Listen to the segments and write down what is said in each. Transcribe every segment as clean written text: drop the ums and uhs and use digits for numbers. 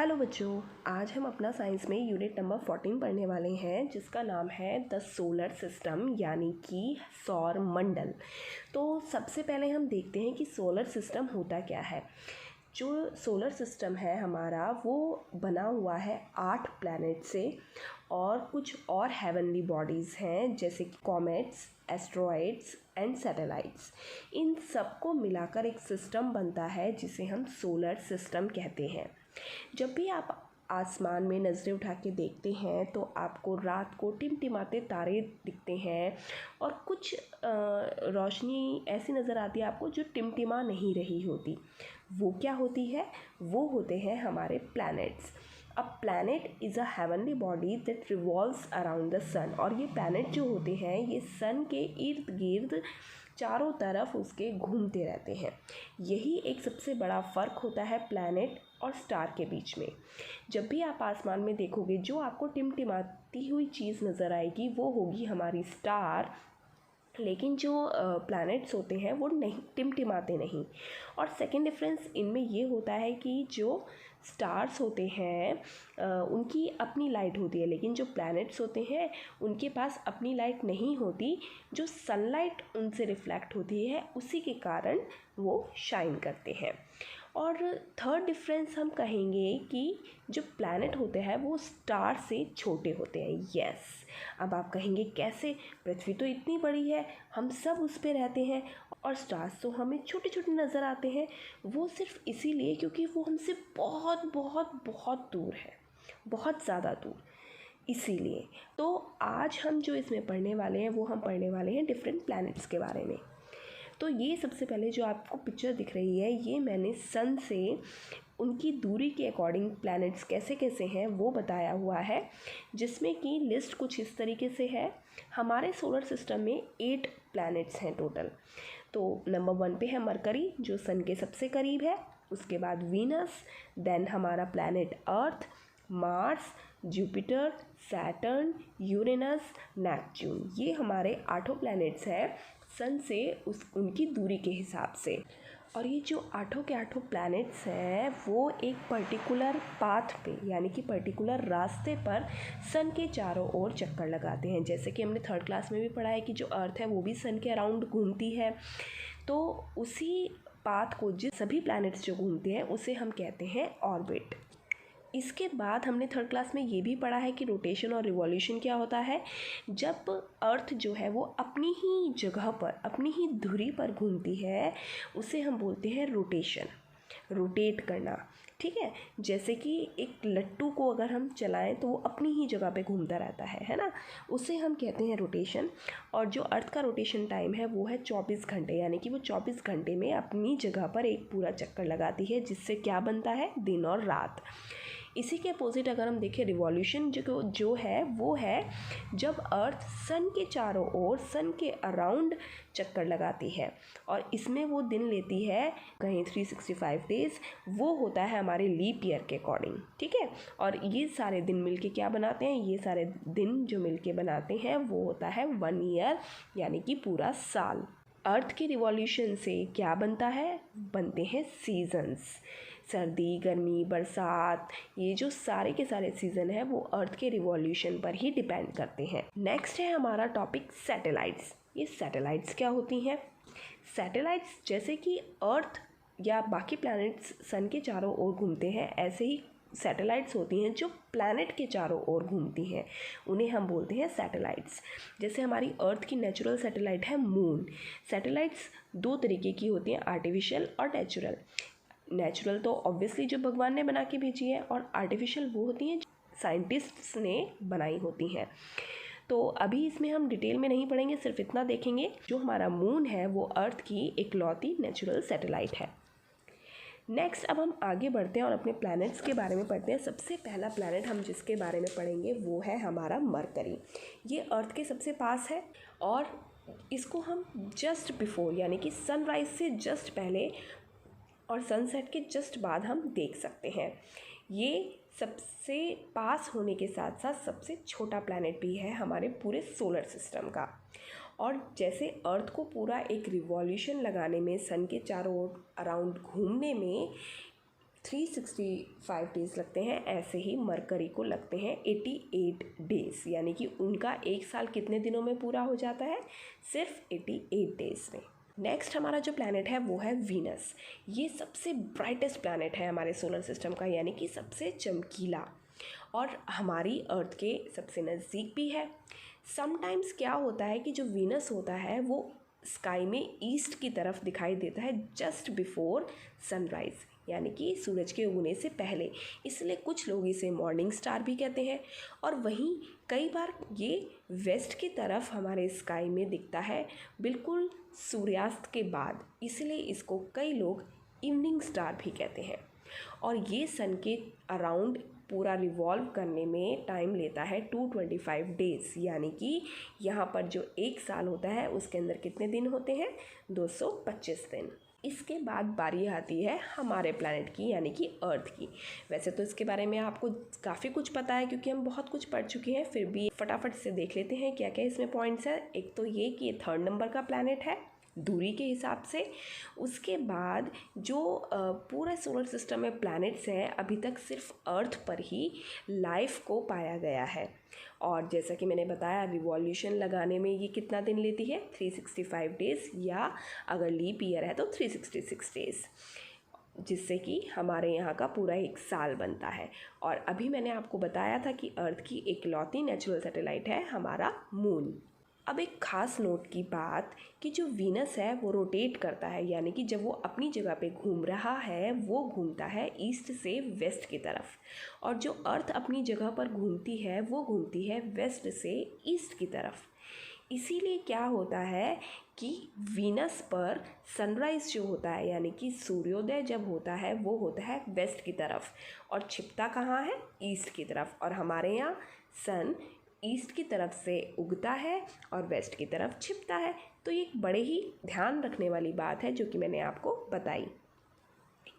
Hello बच्चों, आज हम अपना साइंस में यूनिट नंबर 14 पढ़ने वाले हैं जिसका नाम है द सोलर सिस्टम यानी कि सौर मंडल। तो सबसे पहले हम देखते हैं कि सोलर सिस्टम होता क्या है। जो सोलर सिस्टम है हमारा वो बना हुआ है 8 प्लैनेट से और कुछ और हेवनली बॉडीज़ हैं जैसे कि कॉमेट्स, एस्ट्रॉइड्स एंड सैटेलाइट्स। इन सबको मिलाकर एक सिस्टम बनता है जिसे हम सोलर सिस्टम कहते हैं। जब भी आप आसमान में नज़रें उठा के देखते हैं तो आपको रात को टिमटिमाते तारे दिखते हैं और कुछ रोशनी ऐसी नज़र आती है आपको जो टिमटिमा नहीं रही होती। वो क्या होती है? वो होते हैं हमारे planets. A planet is a heavenly body that revolves around the sun. और ये प्लैनेट जो होते हैं ये सन के इर्द गिर्द चारों तरफ उसके घूमते रहते हैं। यही एक सबसे बड़ा फ़र्क होता है प्लैनेट और स्टार के बीच में। जब भी आप आसमान में देखोगे जो आपको टिमटिमाती हुई चीज़ नज़र आएगी वो होगी हमारी स्टार, लेकिन जो प्लैनेट्स होते हैं वो नहीं टिमटिमाते नहीं। और सेकंड डिफरेंस इनमें ये होता है कि जो स्टार्स होते हैं उनकी अपनी लाइट होती है, लेकिन जो प्लैनेट्स होते हैं उनके पास अपनी लाइट नहीं होती। जो सनलाइट उनसे रिफ्लेक्ट होती है उसी के कारण वो शाइन करते हैं। और थर्ड डिफरेंस हम कहेंगे कि जो प्लैनेट होते हैं वो स्टार से छोटे होते हैं। यस, अब आप कहेंगे कैसे? पृथ्वी तो इतनी बड़ी है, हम सब उस पे रहते हैं और स्टार्स तो हमें छोटे छोटे नज़र आते हैं। वो सिर्फ इसीलिए क्योंकि वो हमसे बहुत बहुत बहुत दूर है, बहुत ज़्यादा दूर। इसीलिए तो आज हम जो इसमें पढ़ने वाले हैं वो हम पढ़ने वाले हैं डिफरेंट प्लैनेट्स के बारे में। तो ये सबसे पहले जो आपको पिक्चर दिख रही है ये मैंने सन से उनकी दूरी के अकॉर्डिंग प्लैनेट्स कैसे कैसे हैं वो बताया हुआ है, जिसमें कि लिस्ट कुछ इस तरीके से है। हमारे सोलर सिस्टम में 8 प्लैनेट्स हैं टोटल। तो नंबर 1 पे है मरकरी जो सन के सबसे करीब है, उसके बाद वीनस, देन हमारा planet Earth, Mars, Jupiter, Saturn, Uranus, Neptune. ये हमारे 8 प्लैनेट्स हैं सन से उनकी दूरी के हिसाब से। और ये जो 8 के 8 प्लैनेट्स हैं वो एक पर्टिकुलर पाथ पे यानी कि पर्टिकुलर रास्ते पर सन के चारों ओर चक्कर लगाते हैं। जैसे कि हमने 3rd क्लास में भी पढ़ा है कि जो अर्थ है वो भी सन के अराउंड घूमती है। तो उसी पाथ को जिस सभी प्लैनेट्स जो घूमते हैं उसे हम कहते हैं ऑर्बिट। इसके बाद हमने 3rd क्लास में ये भी पढ़ा है कि रोटेशन और रिवॉल्यूशन क्या होता है। जब अर्थ जो है वो अपनी ही जगह पर अपनी ही धुरी पर घूमती है उसे हम बोलते हैं रोटेशन, रोटेट करना। ठीक है, जैसे कि एक लट्टू को अगर हम चलाएं तो वो अपनी ही जगह पे घूमता रहता है ना, उसे हम कहते हैं रोटेशन। और जो अर्थ का रोटेशन टाइम है वो है 24 घंटे, यानी कि वो 24 घंटे में अपनी जगह पर एक पूरा चक्कर लगाती है, जिससे क्या बनता है? दिन और रात। इसी के अपोजिट अगर हम देखें रिवॉल्यूशन जो है वो है जब अर्थ सन के चारों ओर सन के अराउंड चक्कर लगाती है और इसमें वो दिन लेती है कहीं 365 डेज़। वो होता है हमारे लीप ईयर के अकॉर्डिंग। ठीक है, और ये सारे दिन मिलके क्या बनाते हैं? ये सारे दिन जो मिलके बनाते हैं वो होता है 1 ईयर यानी कि पूरा साल। अर्थ के रिवॉल्यूशन से क्या बनता है? बनते हैं सीजन्स। सर्दी, गर्मी, बरसात, ये जो सारे के सारे सीज़न है वो अर्थ के रिवॉल्यूशन पर ही डिपेंड करते हैं। नेक्स्ट है हमारा टॉपिक सैटेलाइट्स। ये सैटेलाइट्स क्या होती हैं? सैटेलाइट्स जैसे कि अर्थ या बाकी प्लैनेट्स सन के चारों ओर घूमते हैं, ऐसे ही सैटेलाइट्स होती हैं जो प्लैनेट के चारों ओर घूमती हैं, उन्हें हम बोलते हैं सैटेलाइट्स। जैसे हमारी अर्थ की नेचुरल सैटेलाइट है मून। सैटेलाइट्स 2 तरीके की होती हैं, आर्टिफिशियल और नेचुरल। नेचुरल तो ऑब्वियसली जो भगवान ने बना के भेजी है, और आर्टिफिशियल वो होती हैं साइंटिस्ट्स ने बनाई होती हैं। तो अभी इसमें हम डिटेल में नहीं पढ़ेंगे, सिर्फ इतना देखेंगे जो हमारा मून है वो अर्थ की इकलौती नेचुरल सैटेलाइट है। नेक्स्ट अब हम आगे बढ़ते हैं और अपने प्लैनेट्स के बारे में पढ़ते हैं। सबसे पहला प्लैनेट हम जिसके बारे में पढ़ेंगे वो है हमारा मरकरी। ये अर्थ के सबसे पास है और इसको हम जस्ट बिफोर यानी कि सनराइज से जस्ट पहले और सनसेट के जस्ट बाद हम देख सकते हैं। ये सबसे पास होने के साथ साथ सबसे छोटा प्लैनेट भी है हमारे पूरे सोलर सिस्टम का। और जैसे अर्थ को पूरा एक रिवॉल्यूशन लगाने में सन के चारों ओर अराउंड घूमने में 365 डेज़ लगते हैं, ऐसे ही मरकरी को लगते हैं 88 डेज़, यानी कि उनका एक साल कितने दिनों में पूरा हो जाता है? सिर्फ 88 डेज़ में। नेक्स्ट हमारा जो प्लैनेट है वो है वीनस। ये सबसे ब्राइटेस्ट प्लैनेट है हमारे सोलर सिस्टम का, यानी कि सबसे चमकीला, और हमारी अर्थ के सबसे नज़दीक भी है। समटाइम्स क्या होता है कि जो वीनस होता है वो स्काई में ईस्ट की तरफ दिखाई देता है जस्ट बिफोर सनराइज़, यानी कि सूरज के उगने से पहले, इसलिए कुछ लोग इसे मॉर्निंग स्टार भी कहते हैं। और वहीं कई बार ये वेस्ट की तरफ हमारे स्काई में दिखता है बिल्कुल सूर्यास्त के बाद, इसलिए इसको कई लोग इवनिंग स्टार भी कहते हैं। और ये सन के अराउंड पूरा रिवॉल्व करने में टाइम लेता है 225 डेज़, यानी कि यहाँ पर जो एक साल होता है उसके अंदर कितने दिन होते हैं? 225 दिन। इसके बाद बारी आती है हमारे प्लैनेट की, यानी कि अर्थ की। वैसे तो इसके बारे में आपको काफ़ी कुछ पता है क्योंकि हम बहुत कुछ पढ़ चुके हैं, फिर भी फटाफट से देख लेते हैं क्या क्या इसमें पॉइंट्स है। एक तो ये कि ये 3rd नंबर का प्लैनेट है दूरी के हिसाब से। उसके बाद जो पूरा सोलर सिस्टम में प्लैनेट्स हैं, अभी तक सिर्फ अर्थ पर ही लाइफ को पाया गया है। और जैसा कि मैंने बताया, रिवॉल्यूशन लगाने में ये कितना दिन लेती है? 365 डेज़, या अगर लीप ईयर है तो 366 डेज़, जिससे कि हमारे यहाँ का पूरा एक साल बनता है। और अभी मैंने आपको बताया था कि अर्थ की इकलौती नेचुरल सैटेलाइट है हमारा मून। अब एक ख़ास नोट की बात कि जो वीनस है वो रोटेट करता है, यानी कि जब वो अपनी जगह पे घूम रहा है वो घूमता है ईस्ट से वेस्ट की तरफ, और जो अर्थ अपनी जगह पर घूमती है वो घूमती है वेस्ट से ईस्ट की तरफ। इसीलिए क्या होता है कि वीनस पर सनराइज़ जो होता है, यानी कि सूर्योदय जब होता है वो होता है वेस्ट की तरफ, और छिपता कहाँ है? ईस्ट की तरफ। और हमारे यहाँ सन ईस्ट की तरफ से उगता है और वेस्ट की तरफ छिपता है। तो ये एक बड़े ही ध्यान रखने वाली बात है जो कि मैंने आपको बताई।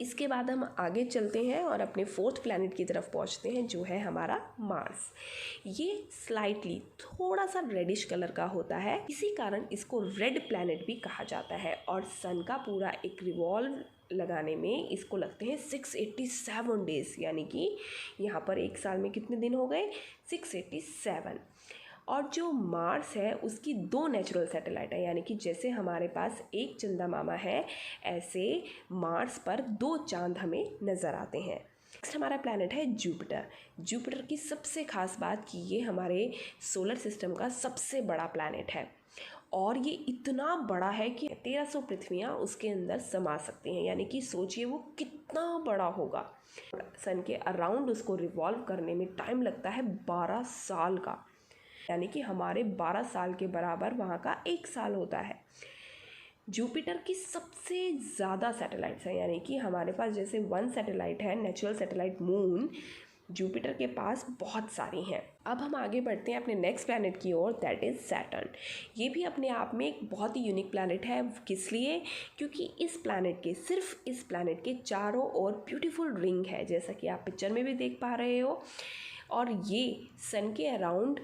इसके बाद हम आगे चलते हैं और अपने 4th प्लैनेट की तरफ पहुंचते हैं, जो है हमारा मार्स। ये स्लाइटली थोड़ा सा रेडिश कलर का होता है, इसी कारण इसको रेड प्लैनेट भी कहा जाता है। और सन का पूरा एक रिवॉल्व लगाने में इसको लगते हैं 687 डेज़, यानी कि यहाँ पर एक साल में कितने दिन हो गए? 687। और जो मार्स है उसकी 2 नेचुरल सैटेलाइट है, यानी कि जैसे हमारे पास एक चंदा मामा है, ऐसे मार्स पर 2 चांद हमें नज़र आते हैं। नेक्स्ट हमारा प्लैनेट है जुपिटर। जुपिटर की सबसे ख़ास बात कि ये हमारे सोलर सिस्टम का सबसे बड़ा प्लैनेट है, और ये इतना बड़ा है कि 1300 पृथ्वियाँ उसके अंदर समा सकती हैं, यानी कि सोचिए वो कितना बड़ा होगा। सन के अराउंड उसको रिवॉल्व करने में टाइम लगता है 12 साल का, यानी कि हमारे 12 साल के बराबर वहाँ का एक साल होता है। जुपिटर की सबसे ज़्यादा सैटेलाइट्स हैं, यानी कि हमारे पास जैसे 1 सैटेलाइट है नेचुरल सैटेलाइट मून, जुपिटर के पास बहुत सारी हैं। अब हम आगे बढ़ते हैं अपने नेक्स्ट प्लैनेट की ओर, दैट इज़ सैटर्न। ये भी अपने आप में एक बहुत ही यूनिक प्लैनेट है। किस लिए? क्योंकि इस प्लैनेट के चारों ओर ब्यूटीफुल रिंग है, जैसा कि आप पिक्चर में भी देख पा रहे हो। और ये सन के अराउंड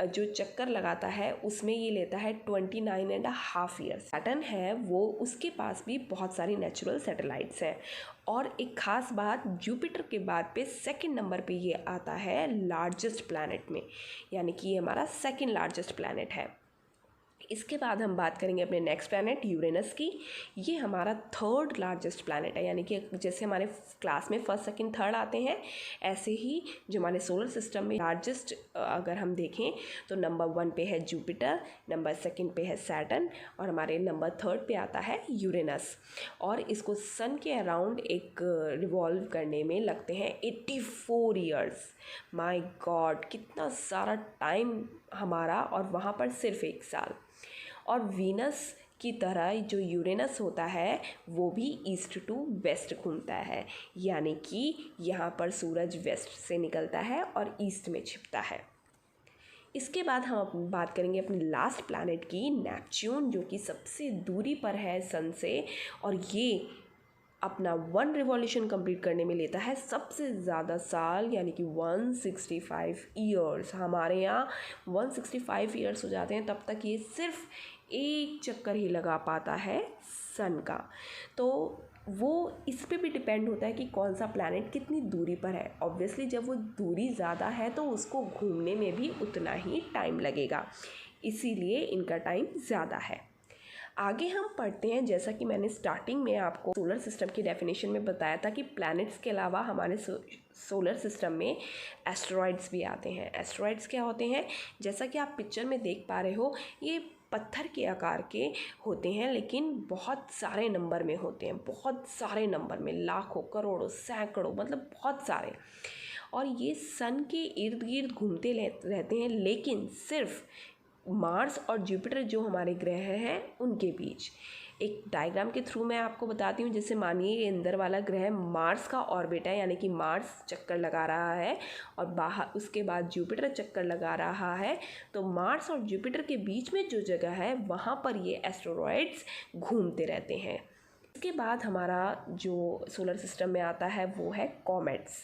जो चक्कर लगाता है उसमें ये लेता है 29.5 ईयर्स। सैटर्न है वो, उसके पास भी बहुत सारी नेचुरल सैटेलाइट्स हैं। और एक ख़ास बात, जुपिटर के बाद पे 2nd नंबर पे ये आता है लार्जेस्ट प्लैनेट में, यानी कि ये हमारा 2nd लार्जेस्ट प्लैनेट है। इसके बाद हम बात करेंगे अपने नेक्स्ट प्लैनेट यूरेनस की। ये हमारा 3rd लार्जेस्ट प्लैनेट है, यानी कि जैसे हमारे क्लास में 1st, 2nd, 3rd आते हैं, ऐसे ही जो हमारे सोलर सिस्टम में लार्जेस्ट अगर हम देखें तो नंबर 1 पे है जुपिटर, नंबर 2 पे है सैटर्न, और हमारे नंबर 3rd पे आता है यूरेनस। और इसको सन के अराउंड एक रिवॉल्व करने में लगते हैं 84 ईयर्स। माय गॉड, कितना सारा टाइम हमारा, और वहाँ पर सिर्फ एक साल। और वीनस की तरह जो यूरेनस होता है वो भी ईस्ट टू वेस्ट घूमता है, यानी कि यहाँ पर सूरज वेस्ट से निकलता है और ईस्ट में छिपता है। इसके बाद हम बात करेंगे अपने लास्ट प्लैनेट की, नेपच्यून, जो कि सबसे दूरी पर है सन से, और ये अपना 1 रिवॉल्यूशन कंप्लीट करने में लेता है सबसे ज़्यादा साल, यानी कि 165 ईयर्स। हमारे यहाँ 165 ईयर्स हो जाते हैं, तब तक ये सिर्फ एक चक्कर ही लगा पाता है सन का। तो वो इस पे भी डिपेंड होता है कि कौन सा प्लैनेट कितनी दूरी पर है। ऑब्वियसली जब वो दूरी ज़्यादा है तो उसको घूमने में भी उतना ही टाइम लगेगा, इसीलिए इनका टाइम ज़्यादा है। आगे हम पढ़ते हैं, जैसा कि मैंने स्टार्टिंग में आपको सोलर सिस्टम की डेफिनेशन में बताया था कि प्लैनेट्स के अलावा हमारे सोलर सिस्टम में एस्टेरॉइड्स भी आते हैं। एस्टेरॉइड्स क्या होते हैं? जैसा कि आप पिक्चर में देख पा रहे हो, ये पत्थर के आकार के होते हैं, लेकिन बहुत सारे नंबर में होते हैं, बहुत सारे नंबर में, लाखों, करोड़ों, सैकड़ों, मतलब बहुत सारे। और ये सन के इर्द गिर्द घूमते रहते हैं, लेकिन सिर्फ मार्स और जुपिटर जो हमारे ग्रह हैं उनके बीच। एक डायग्राम के थ्रू मैं आपको बताती हूँ। जैसे मानिए ये अंदर वाला ग्रह मार्स का ऑर्बिट है, यानी कि मार्स चक्कर लगा रहा है और बाहर उसके बाद जुपिटर चक्कर लगा रहा है, तो मार्स और जुपिटर के बीच में जो जगह है वहाँ पर ये एस्टेरॉइड्स घूमते रहते हैं। इसके बाद हमारा जो सोलर सिस्टम में आता है वो है कॉमेट्स।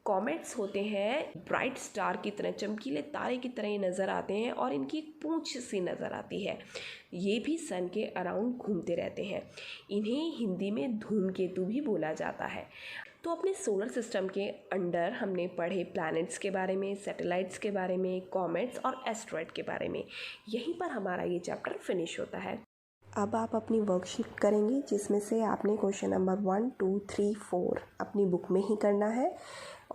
कॉमेट्स होते हैं ब्राइट स्टार की तरह, चमकीले तारे की तरह ये नज़र आते हैं और इनकी पूंछ सी नज़र आती है। ये भी सन के अराउंड घूमते रहते हैं। इन्हें हिंदी में धूमकेतु भी बोला जाता है। तो अपने सोलर सिस्टम के अंडर हमने पढ़े प्लैनेट्स के बारे में, सैटेलाइट्स के बारे में, कॉमेट्स और एस्ट्रॉइड के बारे में। यहीं पर हमारा ये चैप्टर फिनिश होता है। अब आप अपनी वर्कशीट करेंगे, जिसमें से आपने क्वेश्चन नंबर 1, 2, 3, 4 अपनी बुक में ही करना है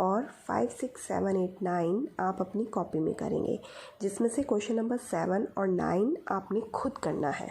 और 5, 6, 7, 8, 9 आप अपनी कॉपी में करेंगे, जिसमें से क्वेश्चन नंबर 7 और 9 आपने खुद करना है।